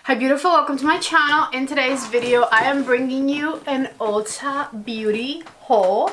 Hi beautiful, welcome to my channel. In today's video I am bringing you an Ulta beauty haul.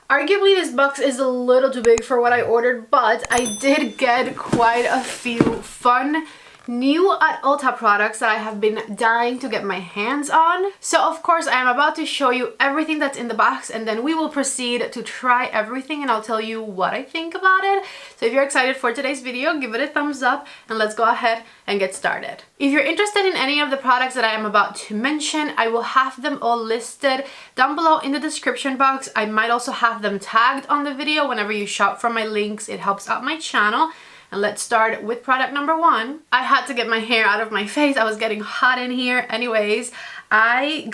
Arguably this box is a little too big for what I ordered, but I did get quite a few fun new at Ulta products that I have been dying to get my hands on. So of course I am about to show you everything that's in the box, and then we will proceed to try everything and I'll tell you what I think about it. So if you're excited for today's video, give it a thumbs up and let's go ahead and get started. If you're interested in any of the products that I am about to mention, I will have them all listed down below in the description box. I might also have them tagged on the video whenever you shop from my links. It helps out my channel. And let's start with product number one. I had to get my hair out of my face. I was getting hot in here. Anyways, I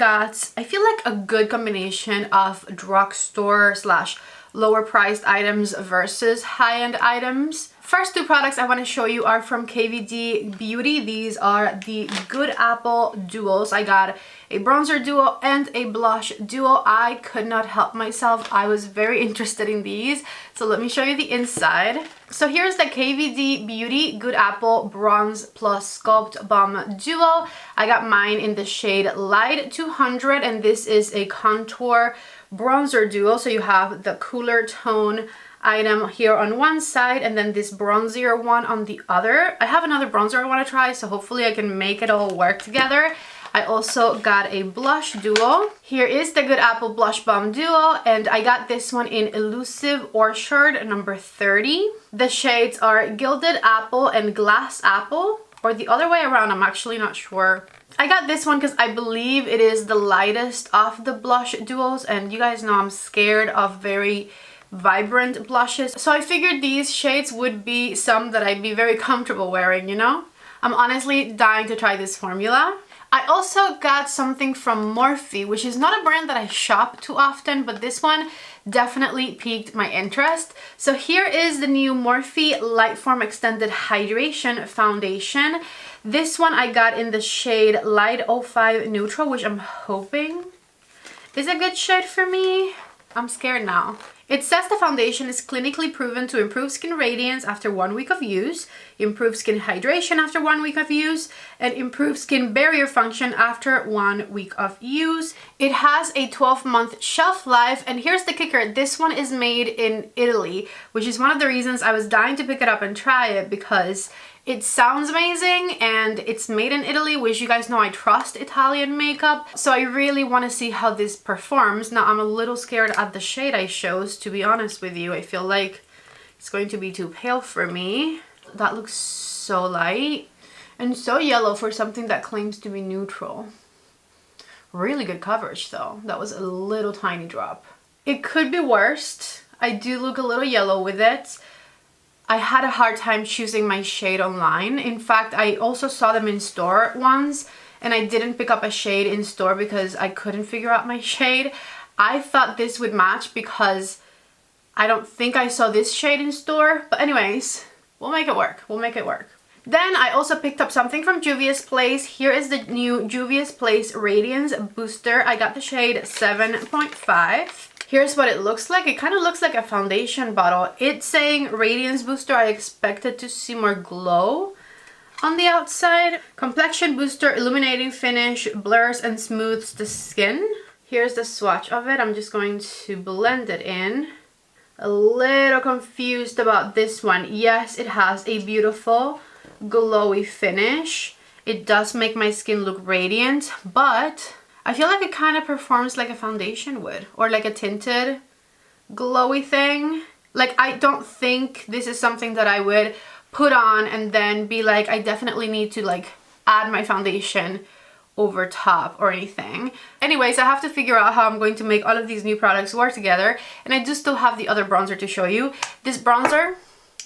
feel like a good combination of drugstore slash lower priced items versus high-end items. First two products I want to show you are from KVD Beauty. These are the Good Apple duos. I got a bronzer duo and a blush duo. I could not help myself. I was very interested in these. So let me show you the inside. So here's the KVD Beauty Good Apple Bronze Plus Sculpt Balm Duo. I got mine in the shade Light 200 and this is a contour bronzer duo. So you have the cooler tone item here on one side and then this bronzier one on the other. I have another bronzer I want to try, so hopefully I can make it all work together. I also got a blush duo. Here is the Good Apple Blush Balm Duo, and I got this one in Elusive Orchard number 30. The shades are Gilded Apple and Glass Apple, or the other way around, I'm actually not sure. I got this one because I believe it is the lightest of the blush duos, and you guys know I'm scared of very vibrant blushes. So I figured these shades would be some that I'd be very comfortable wearing, you know? I'm honestly dying to try this formula. I also got something from Morphe, which is not a brand that I shop too often, but this one definitely piqued my interest. So here is the new Morphe Lightform Extended Hydration Foundation. This one I got in the shade Light 05 Neutral, which I'm hoping is a good shade for me. I'm scared now. It says the foundation is clinically proven to improve skin radiance after 1 week of use, improve skin hydration after 1 week of use, and improve skin barrier function after 1 week of use. It has a 12-month shelf life, and here's the kicker. This one is made in Italy, which is one of the reasons I was dying to pick it up and try it, because it sounds amazing and it's made in Italy, which you guys know I trust Italian makeup. So I really want to see how this performs. Now I'm a little scared at the shade I chose, to be honest with you. I feel like it's going to be too pale for me. That looks so light and so yellow for something that claims to be neutral. Really good coverage though. That was a little tiny drop. It could be worse. I do look a little yellow with it. I had a hard time choosing my shade online. In fact, I also saw them in store once and I didn't pick up a shade in store because I couldn't figure out my shade. I thought this would match because I don't think I saw this shade in store. But anyways, we'll make it work. We'll make it work. Then I also picked up something from Juvia's Place. Here is the new Juvia's Place Radiance Booster. I got the shade 7.5. Here's what it looks like. It kind of looks like a foundation bottle. It's saying Radiance Booster. I expected to see more glow on the outside. Complexion Booster, illuminating finish, blurs and smooths the skin. Here's the swatch of it. I'm just going to blend it in. A little confused about this one. Yes, it has a beautiful glowy finish. It does make my skin look radiant, but I feel like it kind of performs like a foundation would, or like a tinted glowy thing. Like, I don't think this is something that I would put on and then be like, I definitely need to like add my foundation over top or anything. Anyways, I have to figure out how I'm going to make all of these new products work together, and I do still have the other bronzer to show you. This bronzer,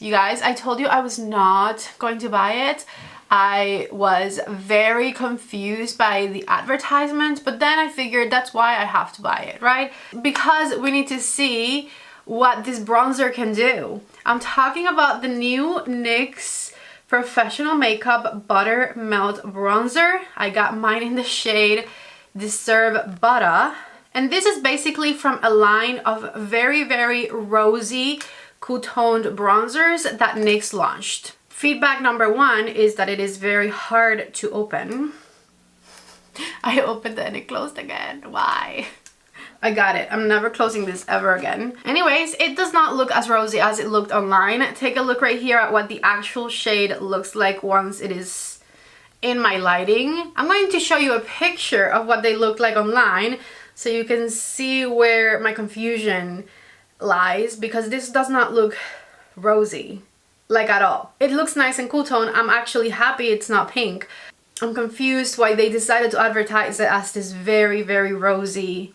you guys, I told you I was not going to buy it. I was very confused by the advertisement, but then I figured that's why I have to buy it, right? Because we need to see what this bronzer can do. I'm talking about the new NYX Professional Makeup Butter Melt Bronzer. I got mine in the shade Deserve Butter. And this is basically from a line of very, very rosy, cool toned bronzers that NYX launched. Feedback number one is that it is very hard to open. I opened it and it closed again. Why? I got it. I'm never closing this ever again. Anyways, it does not look as rosy as it looked online. Take a look right here at what the actual shade looks like once it is in my lighting. I'm going to show you a picture of what they look like online so you can see where my confusion lies, because this does not look rosy, like at all. It looks nice and cool tone. I'm actually happy it's not pink. I'm confused why they decided to advertise it as this very, very rosy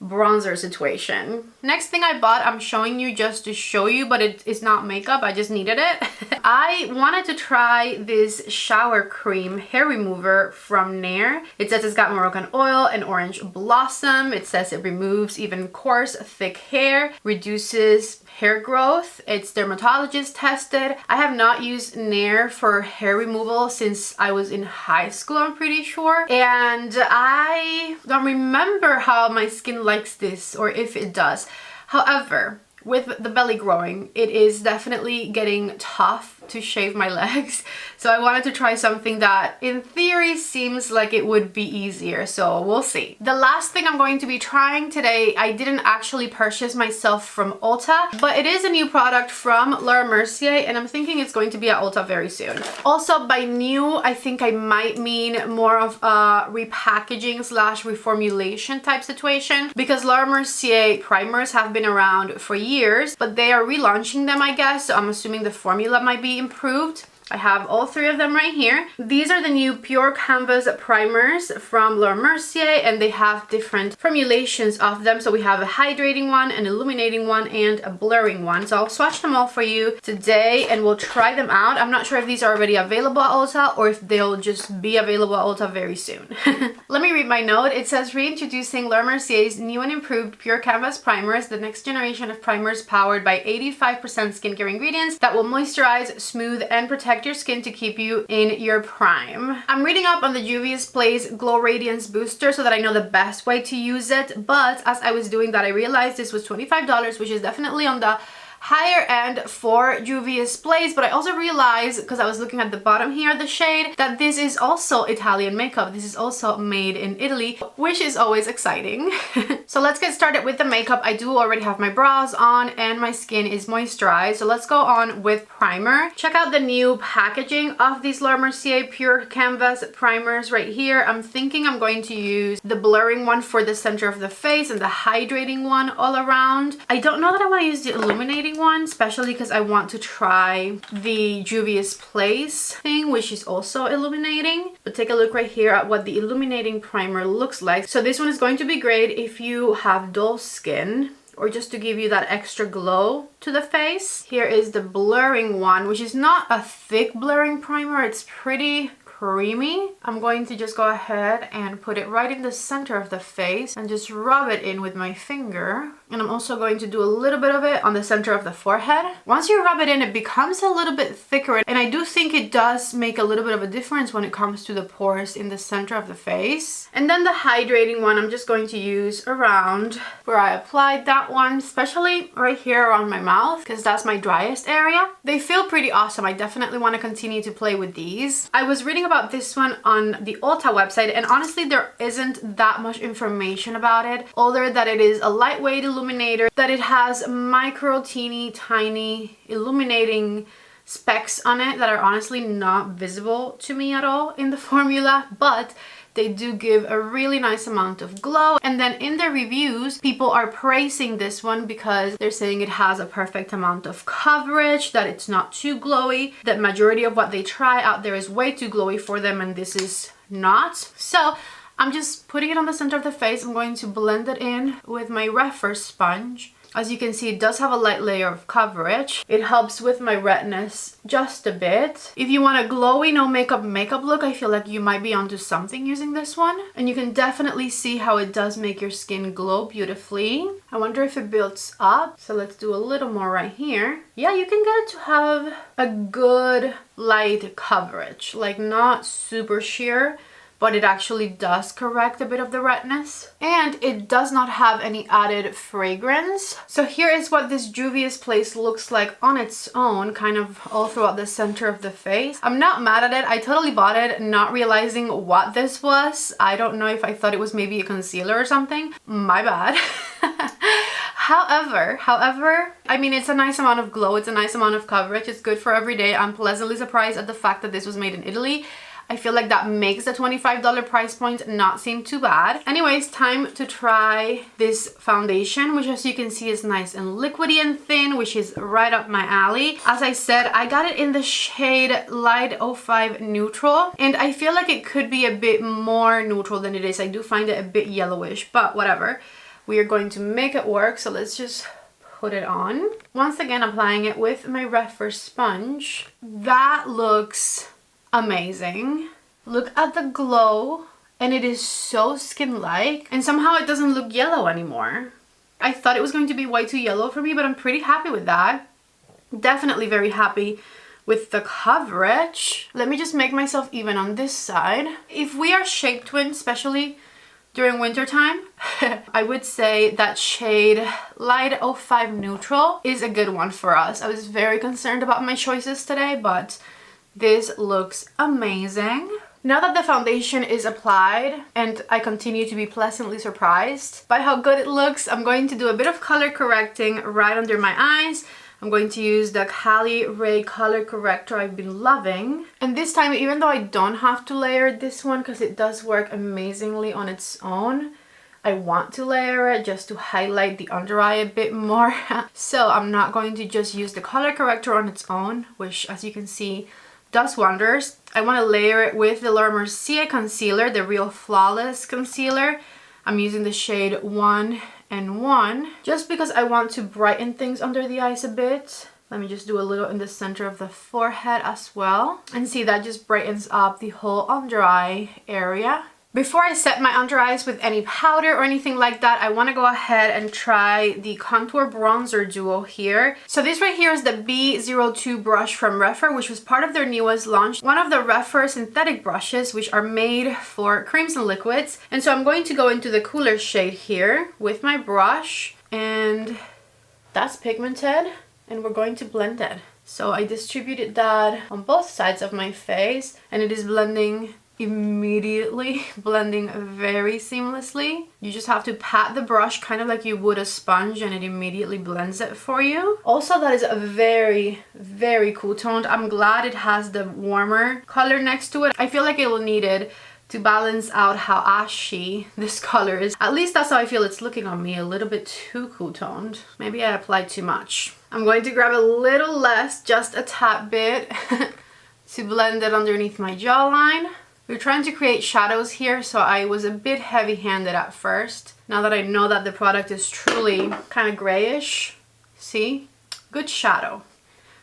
bronzer situation. Next thing I bought, I'm showing you just to show you, but it is not makeup, I just needed it. I wanted to try this shower cream hair remover from Nair. It says it's got Moroccan oil and orange blossom. It says it removes even coarse, thick hair, reduces hair growth. It's dermatologist tested. I have not used Nair for hair removal since I was in high school, I'm pretty sure. And I don't remember how my skin likes this, or if it does. However, with the belly growing, it is definitely getting tough to shave my legs. So I wanted to try something that in theory seems like it would be easier. So we'll see. The last thing I'm going to be trying today, I didn't actually purchase myself from Ulta, but it is a new product from Laura Mercier, and I'm thinking it's going to be at Ulta very soon. Also, by new, I think I might mean more of a repackaging slash reformulation type situation, because Laura Mercier primers have been around for years, but they are relaunching them, I guess. So I'm assuming the formula might be improved. I have all three of them right here. These are the new Pure Canvas primers from Laura Mercier, and they have different formulations of them. So we have a hydrating one, an illuminating one, and a blurring one. So I'll swatch them all for you today and we'll try them out. I'm not sure if these are already available at Ulta or if they'll just be available at Ulta very soon. Let me read my note. It says, reintroducing Laura Mercier's new and improved Pure Canvas primers, the next generation of primers powered by 85% skincare ingredients that will moisturize, smooth, and protect your skin to keep you in your prime. I'm reading up on the Juvia's Place Glow Radiance Booster so that I know the best way to use it, but as I was doing that, I realized this was $25, which is definitely on the higher end for Juvia's Place. But I also realized, because I was looking at the bottom here, the shade, that this is also Italian makeup. This is also made in Italy, which is always exciting. So let's get started with the makeup. I do already have my brows on and my skin is moisturized. So let's go on with primer. Check out the new packaging of these Laura Mercier Pure Canvas primers right here. I'm thinking I'm going to use the blurring one for the center of the face and the hydrating one all around. I don't know that I want to use the illuminating one, especially because I want to try the Juvia's Place thing, which is also illuminating. But take a look right here at what the illuminating primer looks like. So this one is going to be great if you have dull skin, or just to give you that extra glow to the face. Here is the blurring one, which is not a thick blurring primer. It's pretty creamy. I'm going to just go ahead and put it right in the center of the face and just rub it in with my finger. And I'm also going to do a little bit of it on the center of the forehead. Once you rub it in, it becomes a little bit thicker, and I do think it does make a little bit of a difference when it comes to the pores in the center of the face. And then the hydrating one, I'm just going to use around where I applied that one, especially right here around my mouth, because that's my driest area. They feel pretty awesome. I definitely want to continue to play with these. I was reading about this one on the Ulta website, and honestly there isn't that much information about it, other that it is a lightweight illuminator, that it has micro teeny tiny illuminating specks on it that are honestly not visible to me at all in the formula, but they do give a really nice amount of glow. And then in the reviews, people are praising this one because they're saying it has a perfect amount of coverage, that it's not too glowy, that majority of what they try out there is way too glowy for them, and this is not. So I'm just putting it on the center of the face. I'm going to blend it in with my Rephr sponge. As you can see, it does have a light layer of coverage. It helps with my redness just a bit. If you want a glowy, no makeup look, I feel like you might be onto something using this one. And you can definitely see how it does make your skin glow beautifully. I wonder if it builds up. So let's do a little more right here. Yeah, you can get it to have a good light coverage, like not super sheer, but it actually does correct a bit of the redness. And it does not have any added fragrance. So here is what this Juvia's Place looks like on its own, kind of all throughout the center of the face. I'm not mad at it. I totally bought it not realizing what this was. I don't know if I thought it was maybe a concealer or something. My bad. However, I mean, it's a nice amount of glow. It's a nice amount of coverage. It's good for every day. I'm pleasantly surprised at the fact that this was made in Italy. I feel like that makes the $25 price point not seem too bad. Anyways, time to try this foundation, which as you can see is nice and liquidy and thin, which is right up my alley. As I said, I got it in the shade Light 05 Neutral, and I feel like it could be a bit more neutral than it is. I do find it a bit yellowish, but whatever. We are going to make it work, so let's just put it on. Once again, applying it with my Rephr sponge. That looks amazing. Look at the glow, and it is so skin-like, and somehow it doesn't look yellow anymore. I thought it was going to be way too yellow for me, but I'm pretty happy with that. Definitely very happy with the coverage. Let me just make myself even on this side. If we are shade twins, especially during winter time, I would say that shade Light 05 Neutral is a good one for us. I was very concerned about my choices today, but this looks amazing. Now that the foundation is applied and I continue to be pleasantly surprised by how good it looks, I'm going to do a bit of color correcting right under my eyes. I'm going to use the Cali Ray color corrector I've been loving. And this time, even though I don't have to layer this one because it does work amazingly on its own, I want to layer it just to highlight the under eye a bit more. So I'm not going to just use the color corrector on its own, which as you can see does wonders. I want to layer it with the Laura Mercier concealer, the Real Flawless concealer. I'm using the shade 1 and 1 just because I want to brighten things under the eyes a bit. Let me just do a little in the center of the forehead as well. And see, that just brightens up the whole under eye area. Before I set my under eyes with any powder or anything like that, I want to go ahead and try the contour bronzer duo here. So this right here is the B02 brush from Rephr, which was part of their newest launch. One of the Rephr synthetic brushes, which are made for creams and liquids. And so I'm going to go into the cooler shade here with my brush, and that's pigmented, and we're going to blend it. So I distributed that on both sides of my face, and it is blending immediately, blending very seamlessly. You just have to pat the brush kind of like you would a sponge, and it immediately blends it for you. Also, that is a very, very cool toned. I'm glad it has the warmer color next to it. I feel like it will need it to balance out how ashy this color is. At least that's how I feel it's looking on me, a little bit too cool toned. Maybe I applied too much. I'm going to grab a little less, just a tad bit, to blend it underneath my jawline. We're trying to create shadows here, so I was a bit heavy-handed at first. Now that I know that the product is truly kind of grayish, see? Good shadow.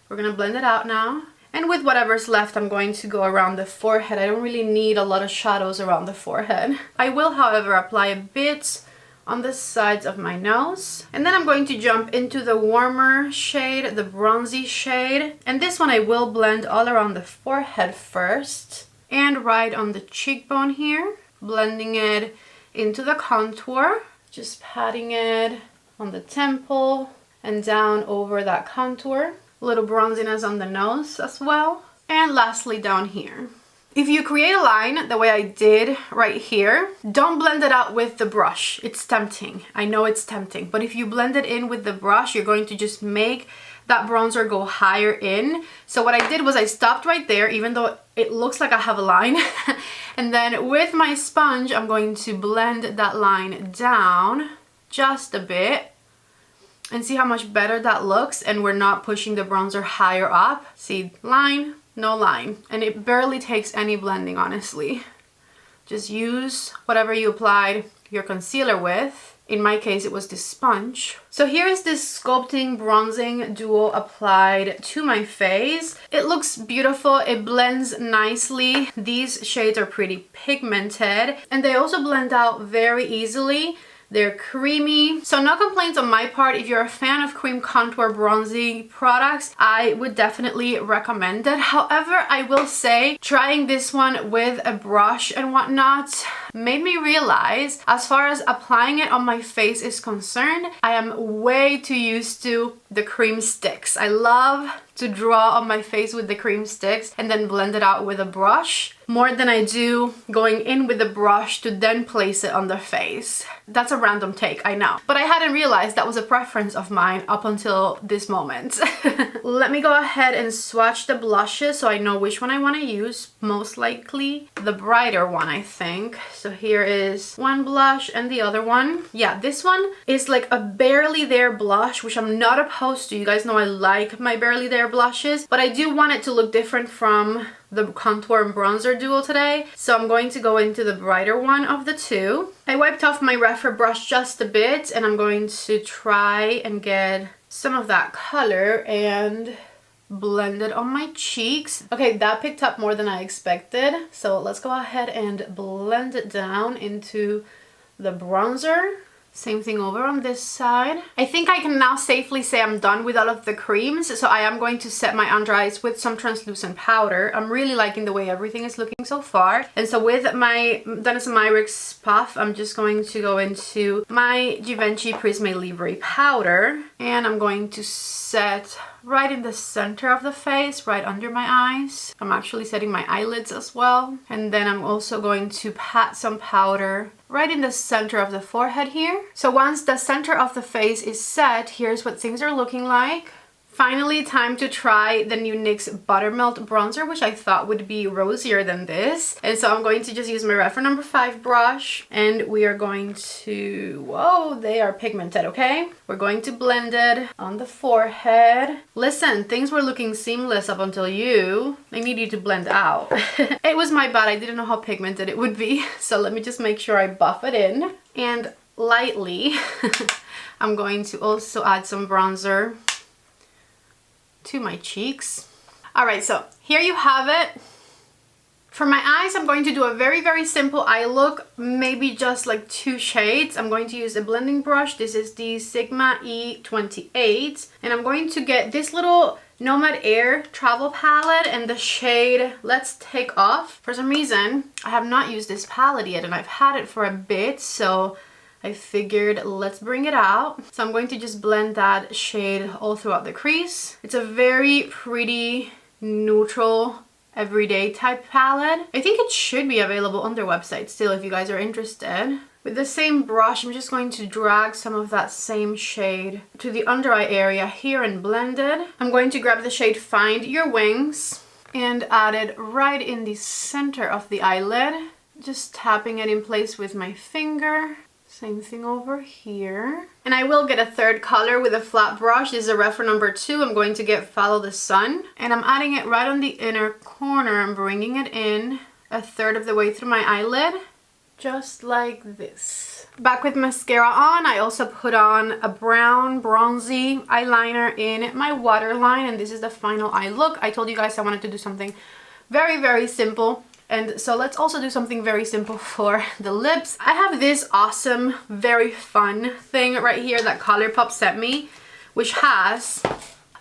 We're gonna blend it out now. And with whatever's left, I'm going to go around the forehead. I don't really need a lot of shadows around the forehead. I will, however, apply a bit on the sides of my nose. And then I'm going to jump into the warmer shade, the bronzy shade. And this one I will blend all around the forehead first. And right on the cheekbone here, blending it into the contour, just patting it on the temple and down over that contour. A little bronziness on the nose as well. And lastly, down here. If you create a line the way I did right here, don't blend it out with the brush. It's tempting. I know it's tempting. But if you blend it in with the brush, you're going to just make that bronzer go higher in. So what I did was I stopped right there, even though it looks like I have a line. And then with my sponge, I'm going to blend that line down just a bit. And see how much better that looks, and we're not pushing the bronzer higher up. See, line, no line. And it barely takes any blending, honestly. Just use whatever you applied your concealer with. In my case, it was this sponge. So here is this sculpting bronzing duo applied to my face. It looks beautiful. It blends nicely. These shades are pretty pigmented, and they also blend out very easily. They're creamy, so no complaints on my part. If you're a fan of cream contour bronzing products, I would definitely recommend it. However, I will say trying this one with a brush and whatnot made me realize, as far as applying it on my face is concerned, I am way too used to the cream sticks. I love to draw on my face with the cream sticks and then blend it out with a brush more than I do going in with the brush to then place it on the face. That's a random take, I know, but I hadn't realized that was a preference of mine up until this moment. Let me go ahead and swatch the blushes so I know which one I want to use. Most likely the brighter one, I think. So here is one blush and the other one. Yeah, this one is like a barely there blush, which I'm not opposed to. You guys know I like my barely there blushes, but I do want it to look different from the contour and bronzer duo today, so I'm going to go into the brighter one of the two. I wiped off my Rephr brush just a bit, and I'm going to try and get some of that color and blend it on my cheeks. Okay, that picked up more than I expected, so let's go ahead and blend it down into the bronzer. Same thing over on this side. I think I can now safely say I'm done with all of the creams, so I am going to set my under eyes with some translucent powder. I'm really liking the way everything is looking so far. And so with my Dennis & Meyrick's puff, I'm just going to go into my Givenchy Prisme Libre powder, and I'm going to set right in the center of the face, right under my eyes. I'm actually setting my eyelids as well. And then I'm also going to pat some powder right in the center of the forehead here. So once the center of the face is set, here's what things are looking like. Finally, time to try the new NYX Buttermelt bronzer, which I thought would be rosier than this. And so I'm going to just use my Rephr number 5 brush, and we are going to, whoa, they are pigmented, okay? We're going to blend it on the forehead. Listen, things were looking seamless up until I need you to blend out. It was my bad, I didn't know how pigmented it would be. So let me just make sure I buff it in. And lightly, I'm going to also add some bronzer to my cheeks. Alright, so here you have it. For my eyes, I'm going to do a very, very simple eye look, maybe just like 2 shades. I'm going to use a blending brush. This is the Sigma E28, and I'm going to get this little Nomad Air travel palette and the shade Let's Take Off. For some reason, I have not used this palette yet, and I've had it for a bit, so I figured let's bring it out. So I'm going to just blend that shade all throughout the crease. It's a very pretty, neutral, everyday type palette. I think it should be available on their website still if you guys are interested. With the same brush, I'm just going to drag some of that same shade to the under eye area here and blend it. I'm going to grab the shade Find Your Wings and add it right in the center of the eyelid. Just tapping it in place with my finger. Same thing over here. And I will get a third color with a flat brush. This is a Rephr number 2. I'm going to get Follow the Sun. And I'm adding it right on the inner corner. I'm bringing it in a third of the way through my eyelid. Just like this. Back with mascara on, I also put on a brown bronzy eyeliner in my waterline. And this is the final eye look. I told you guys I wanted to do something very, very simple. And so let's also do something very simple for the lips. I have this awesome, very fun thing right here that COLLAB sent me, which has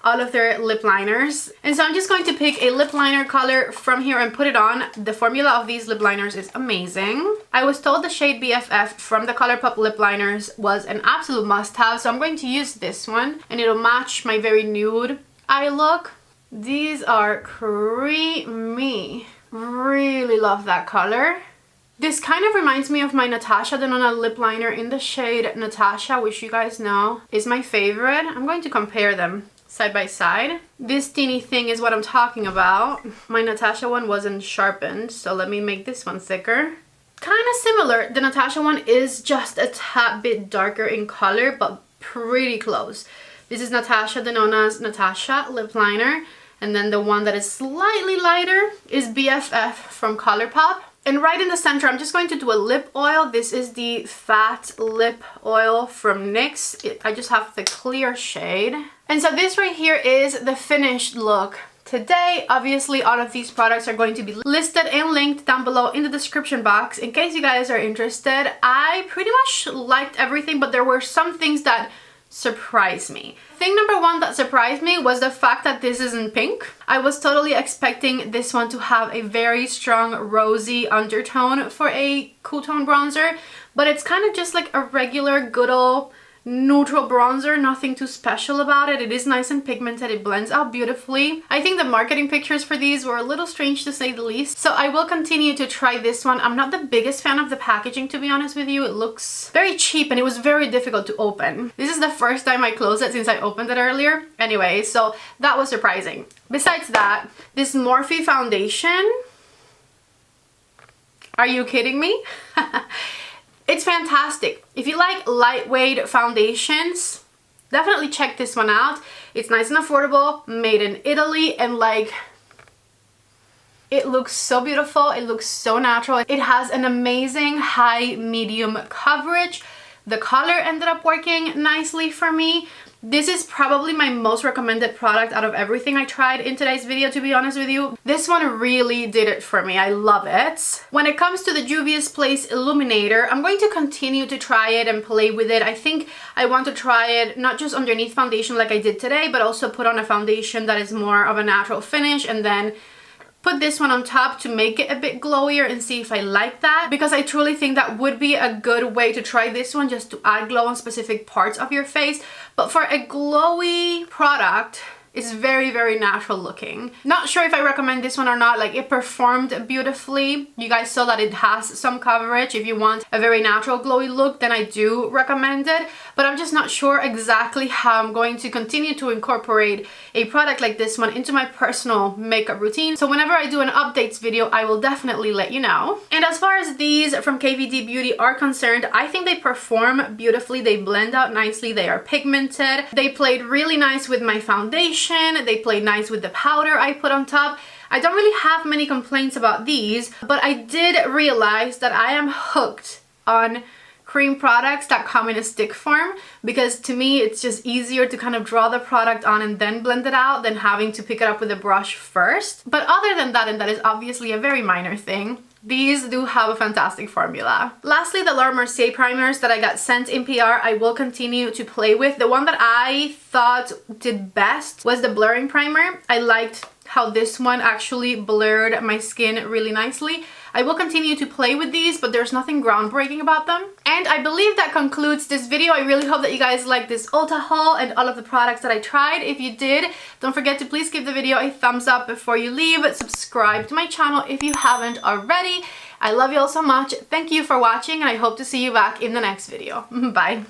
all of their lip liners. And so I'm just going to pick a lip liner color from here and put it on. The formula of these lip liners is amazing. I was told the shade BFF from the COLLAB lip liners was an absolute must-have, so I'm going to use this one, and it'll match my very nude eye look. These are creamy. Really love that color. This kind of reminds me of my Natasha Denona lip liner in the shade Natasha, which you guys know is my favorite. I'm going to compare them side by side. This teeny thing is what I'm talking about. My Natasha one wasn't sharpened, so let me make this one thicker. Kind of similar. The Natasha one is just a tad bit darker in color, but pretty close. This is Natasha Denona's Natasha lip liner. And then the one that is slightly lighter is BFF from COLLAB. And right in the center, I'm just going to do a lip oil. This is the Fat Lip Oil from NYX. I just have the clear shade. And so this right here is the finished look today. Obviously, all of these products are going to be listed and linked down below in the description box in case you guys are interested. I pretty much liked everything, but there were some things that surprised me. Thing number one that surprised me was the fact that this is in pink. I was totally expecting this one to have a very strong rosy undertone for a cool tone bronzer, but it's kind of just like a regular good old neutral bronzer, nothing too special about it. It is nice and pigmented, it blends out beautifully. I think the marketing pictures for these were a little strange to say the least, so I will continue to try this one. I'm not the biggest fan of the packaging, to be honest with you. It looks very cheap and it was very difficult to open. This is the first time I closed it since I opened it earlier. Anyway, so that was surprising. Besides that, this Morphe foundation, are you kidding me? It's fantastic. If you like lightweight foundations, definitely check this one out. It's nice and affordable, made in Italy, and like, it looks so beautiful. It looks so natural. It has an amazing high medium coverage. The color ended up working nicely for me. This is probably my most recommended product out of everything I tried in today's video, to be honest with you. This one really did it for me. I love it. When it comes to the Juvia's Place Illuminator, I'm going to continue to try it and play with it. I think I want to try it not just underneath foundation like I did today, but also put on a foundation that is more of a natural finish, and then put this one on top to make it a bit glowier and see if I like that, because I truly think that would be a good way to try this one, just to add glow on specific parts of your face. But for a glowy product, it's very, very natural looking. Not sure if I recommend this one or not. Like, it performed beautifully. You guys saw that it has some coverage. If you want a very natural glowy look, then I do recommend it. But I'm just not sure exactly how I'm going to continue to incorporate a product like this one into my personal makeup routine. So whenever I do an updates video, I will definitely let you know. And as far as these from KVD Beauty are concerned, I think they perform beautifully. They blend out nicely. They are pigmented. They played really nice with my foundation. They played nice with the powder I put on top. I don't really have many complaints about these, but I did realize that I am hooked on cream products that come in a stick form, because to me it's just easier to kind of draw the product on and then blend it out than having to pick it up with a brush first. But other than that, and that is obviously a very minor thing, these do have a fantastic formula. Lastly, the Laura Mercier primers that I got sent in PR, I will continue to play with. The one that I thought did best was the blurring primer. I liked how this one actually blurred my skin really nicely. I will continue to play with these, but there's nothing groundbreaking about them. And I believe that concludes this video. I really hope that you guys liked this Ulta haul and all of the products that I tried. If you did, don't forget to please give the video a thumbs up before you leave. Subscribe to my channel if you haven't already. I love you all so much. Thank you for watching, and I hope to see you back in the next video. Bye.